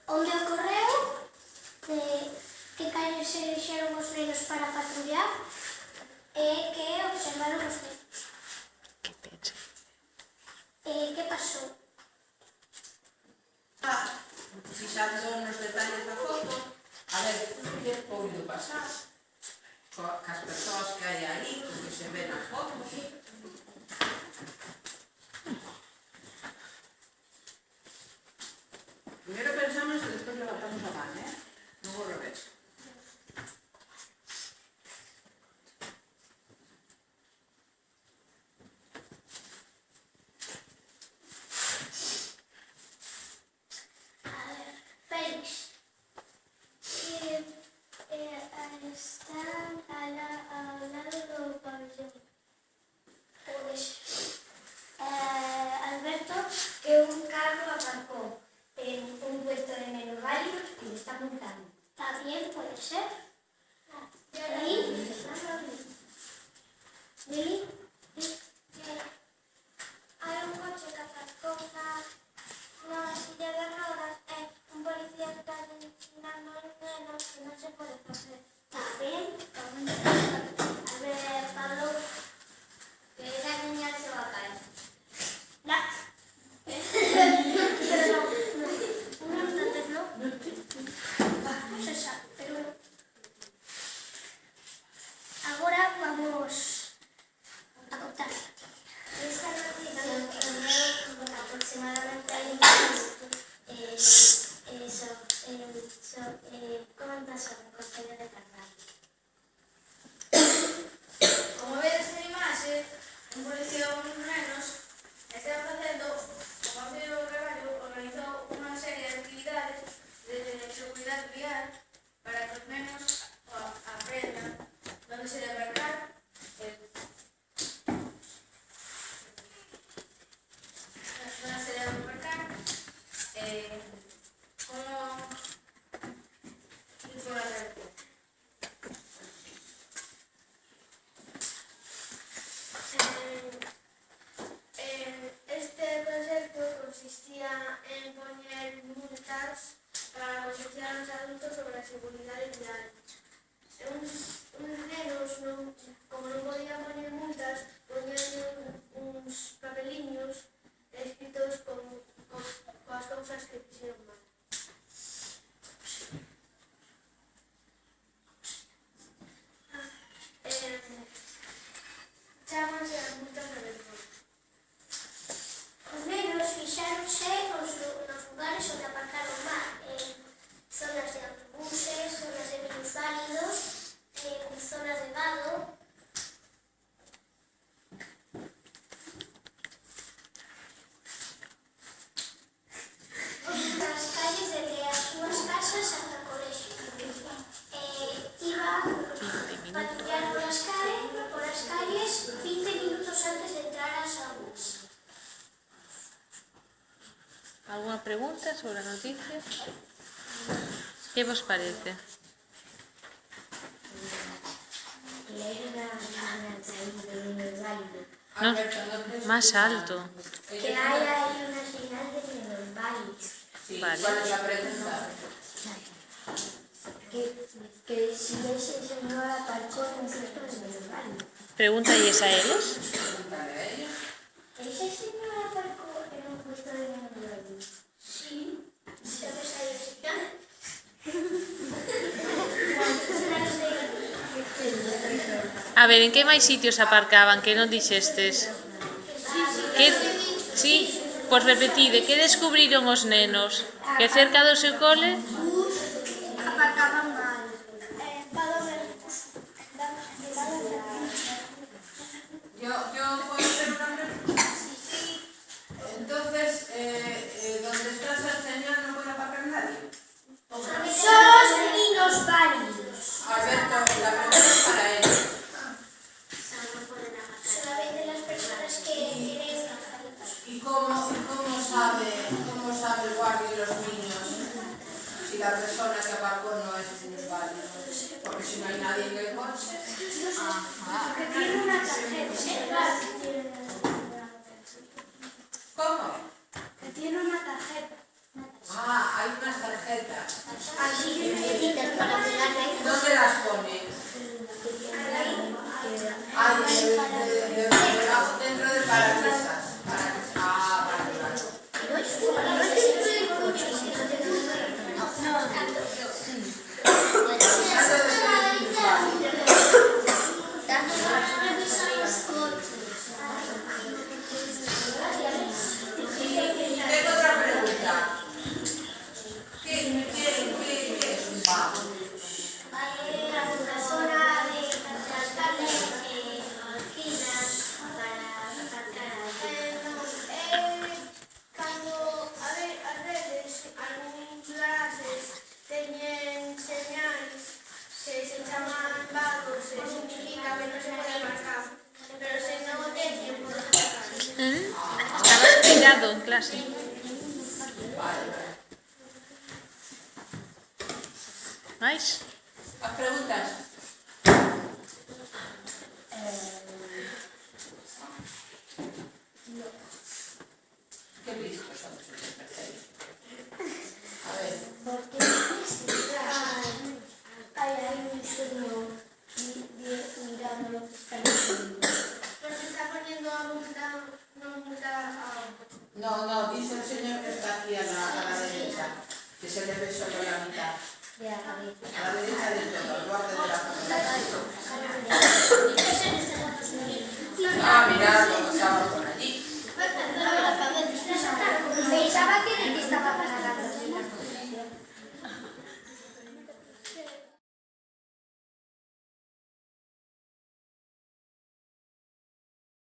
onde ocorreu, que calles se elixeron os nenos para patrullar e que observaron os nenos. Que pensa? Que pasou? Fixando nos detalles da foto, a ver que pode pasar cas persoas que hai aí, que se ven nas fotos. Primeiro pensamos e despois levantamos a man, non ao revés. Félix, están ao lado do pabellón. Pois, Alberto, que un carro aparcou en un puesto de menos válidos y le está montando. Está bien, puede ser. Lili, hai un coche que aparcou na silla de rodas e un policía está ensinando aos nenos que non se pode facer. Está ben, a ver, Pablo, que esa niña se va a caer. No. Pero no, entonces no. No se sabe, pero no. Agora vamos a contar. Esta noticia aproximadamente hay comenta sobre o Concello de Carballo. Como vedes en imaxe, un policía e uns nenos están facendo, o Concello do Carballo organizou unha serie de actividades de seguridade vial para que os nenos aprendan onde se debe aparcar, como ir por la carretera. Este proxecto consistía en poñer multas para concienciar aos adultos sobre a seguridade vial. Uns nenos, como non podían poñer multas, poñían uns papeliños escritos coas cousas que fixeron mal. Chámanse as multas de vergonha. Os nenos fixáronse nos lugares onde aparcaron mal, zonas de autobuses, zonas de minusválidos, zonas de vado. Nas calles desde as súas casas ata o colexio. Iban patrullando por as calles 20 minutos antes de entrar ás aulas. Alguna pregunta sobre a noticia? Que vos parece? No, más alto. Que hai aí unha señal de minusválidos. Sí, Vale. ¿cuál es la pregunta? Que si ese señor aparcó en un puesto de minusválidos. Pregúntalles a ellos. Pregúntale a ellos. ¿Ese señor aparcó en un puesto de minusválidos? Sí. ¿Sabes a ellos? A ver, en que máis sitios aparcaban que non dixestes? Que, sí, pois repetide, que descubriron os nenos? Que cerca do seu cole? Aparcaban mal. Yo puedo hacer una pregunta. Entonces, ¿dónde está esa señal no puede aparcar nadie? Solo los minusválidos. Alberto, la pregunta es para él. Solamente las personas que tienen ¿Y cómo sabe el guardia y los niños si la persona que aparcó no es minusválido? Porque si no hay nadie en el coche. que tienen una tarjeta. ¿Cómo? Que tiene una tarjeta. Hay hay unas tarjetas. Así necesitas para pegarla. ¿Dónde las pone? Ah, dentro del parabrisas. Ah, vale, vale. Tengo otra pregunta. ¿Qué es un pub? Una zona de alcaldes alquilan para aparcar Cando a veces algúns clases teñen señais que se chaman vagos e significa que non se pode marcar, pero se non o teñen pode marcar. Estaba explicado en clase. Mais? ¿Más preguntas? Qué listos son ustedes, Mercedes. A ver. porque hay un señor mirando lo que está haciendo. Porque está poniendo a multa, non multa a... No, dice el señor que está aquí a la derecha, que se le ve solo la mitad. De la cabeza. A la derecha del todo, al borde de la fotografía. Ah, mirad lo que estaba por allí. Pensaba que estaba